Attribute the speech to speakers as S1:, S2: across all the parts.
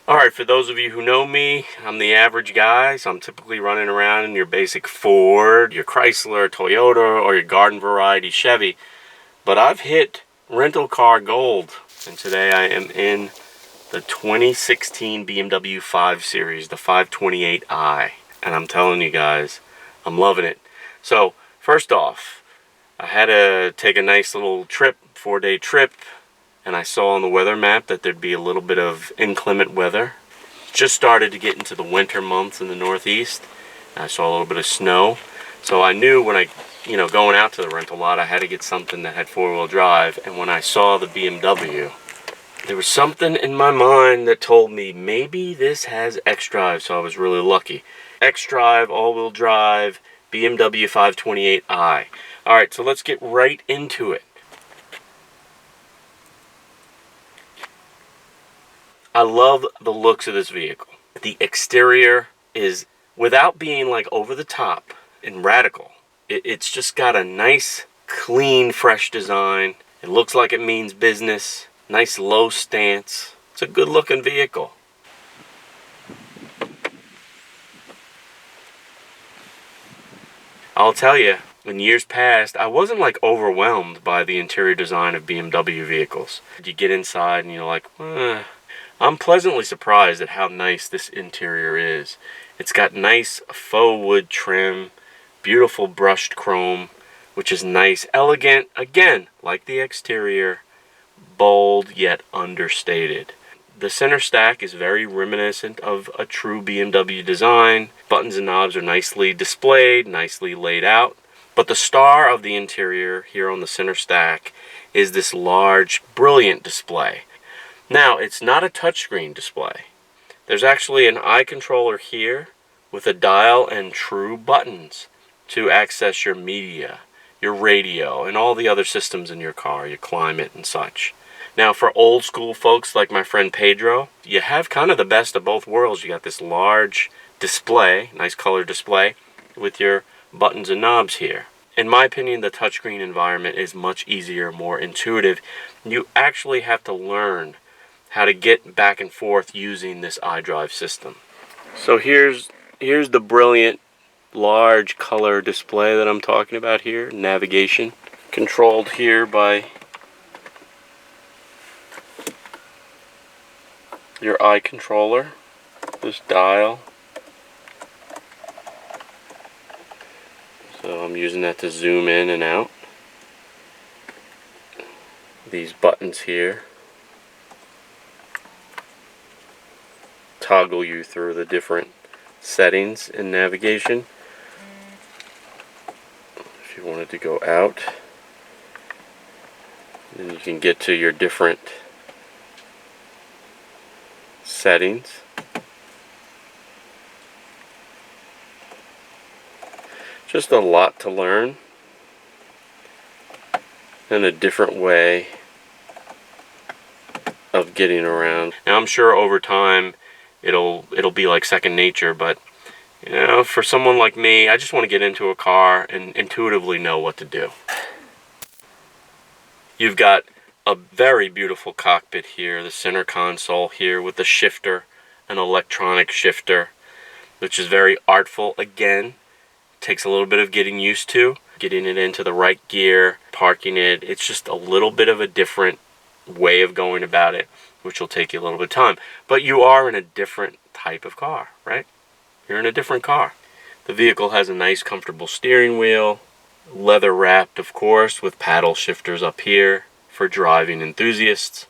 S1: Alright, for those of you who know me, I'm the average guy, so I'm typically running around in your basic Ford, your Chrysler, Toyota, or your garden variety Chevy. But I've hit rental car gold, and today I am in the 2016 BMW 5 Series, the 528i. And I'm telling you guys, I'm loving it. So, first off, I had to take a nice little trip, 4-day trip, and I saw on the weather map that there'd be a little bit of inclement weather. Just started to get into the winter months in the Northeast. I saw a little bit of snow. So I knew when going out to the rental lot, I had to get something that had four-wheel drive. And when I saw the BMW, there was something in my mind that told me maybe this has XDrive, so I was really lucky. XDrive, all-wheel drive, BMW 528i. Alright, so let's get right into it. I love the looks of this vehicle. The exterior is, without being like over the top and radical, it's just got a nice, clean, fresh design. It looks like it means business. Nice low stance. It's a good looking vehicle. I'll tell you, in years past, I wasn't like overwhelmed by the interior design of BMW vehicles. You get inside and you're like, I'm pleasantly surprised at how nice this interior is. It's got nice faux wood trim, beautiful brushed chrome, which is nice, elegant, again, like the exterior, bold yet understated. The center stack is very reminiscent of a true BMW design. Buttons and knobs are nicely displayed, nicely laid out. But the star of the interior here on the center stack is this large, brilliant display. Now, it's not a touchscreen display. There's actually an eye controller here with a dial and true buttons to access your media, your radio, and all the other systems in your car, your climate and such. Now, for old school folks like my friend Pedro, you have kind of the best of both worlds. You got this large display, nice color display, with your buttons and knobs here. In my opinion, the touchscreen environment is much easier, more intuitive. You actually have to learn how to get back and forth using this iDrive system. So here's the brilliant large color display that I'm talking about here. Navigation controlled here by your eye controller, this dial. So I'm using that to zoom in and out. These buttons here toggle you through the different settings in navigation. If you wanted to go out, then you can get to your different settings. Just a lot to learn and a different way of getting around. Now I'm sure over time it'll be like second nature, but for someone like me, I just want to get into a car and intuitively know what to do. You've got a very beautiful cockpit here, the center console here with the shifter, an electronic shifter, which is very artful. Again, takes a little bit of getting used to, getting it into the right gear, parking it. It's just a little bit of a different way of going about it, which will take you a little bit of time. But you are in a different type of car, right? You're in a different car. The vehicle has a nice, comfortable steering wheel, leather wrapped, of course, with paddle shifters up here for driving enthusiasts.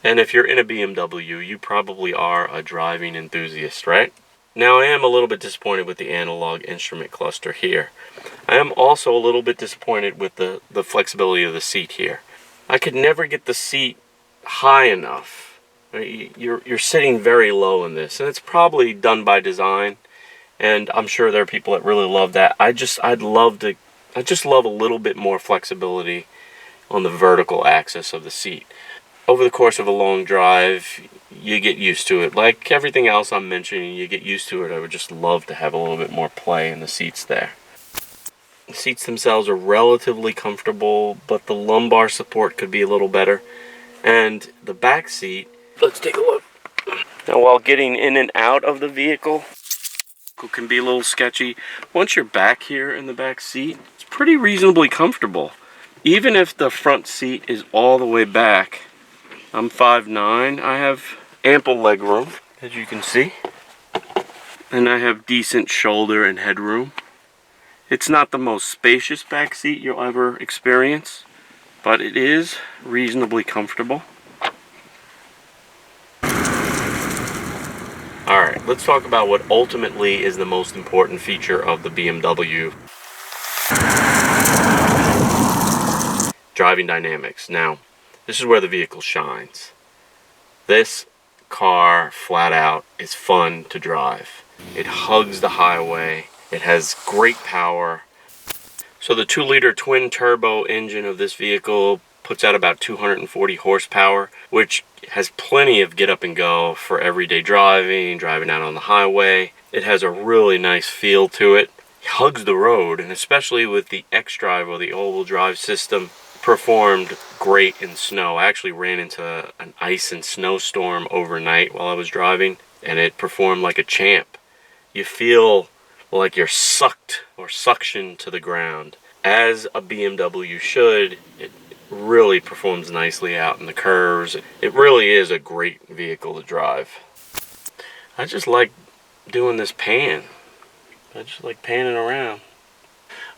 S1: And if you're in a BMW, you probably are a driving enthusiast, right? Now, I am a little bit disappointed with the analog instrument cluster here. I am also a little bit disappointed with the flexibility of the seat here. I could never get the seat high enough. You're sitting very low in this, and it's probably done by design, and I'm sure there are people that really love that. I just love a little bit more flexibility on the vertical axis of the seat. Over the course of a long drive, you get used to it. Like everything else I'm mentioning, you get used to it. I would just love to have a little bit more play in the seats there. The seats themselves are relatively comfortable, but the lumbar support could be a little better. And the back seat, let's take a look. Now, while getting in and out of the vehicle can be a little sketchy, once you're back here in the back seat, it's pretty reasonably comfortable. Even if the front seat is all the way back, I'm 5'9", I have ample leg room, as you can see. And I have decent shoulder and head room. It's not the most spacious back seat you'll ever experience, but it is reasonably comfortable. Alright, let's talk about what ultimately is the most important feature of the BMW. Driving dynamics. Now, this is where the vehicle shines. This car, flat out, is fun to drive. It hugs the highway. It has great power. So the 2-liter twin-turbo engine of this vehicle puts out about 240 horsepower, which has plenty of get up and go for everyday driving out on the highway. It has a really nice feel to it. It hugs the road, and especially with the XDrive or the all-wheel drive system, performed great in snow. I actually ran into an ice and snowstorm overnight while I was driving, and it performed like a champ. You feel like you're sucked or suctioned to the ground, as a BMW should. It really performs nicely out in the curves. It really is a great vehicle to drive. I just like doing this pan. I just like panning around.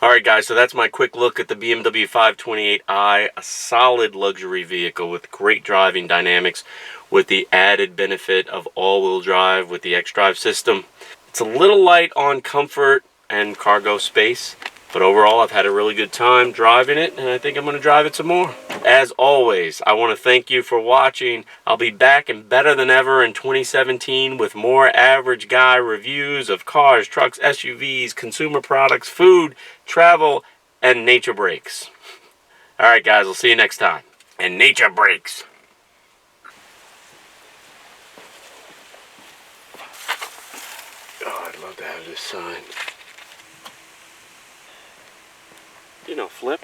S1: Alright guys, so that's my quick look at the BMW 528i, a solid luxury vehicle with great driving dynamics, with the added benefit of all-wheel drive with the XDrive system. It's a little light on comfort and cargo space, but overall I've had a really good time driving it, and I think I'm going to drive it some more. As always, I want to thank you for watching. I'll be back and better than ever in 2017 with more average guy reviews of cars, trucks, SUVs, consumer products, food, travel, and nature breaks. Alright guys, I'll see you next time. And nature breaks. Oh, I'd love to have this sign. You know, flip.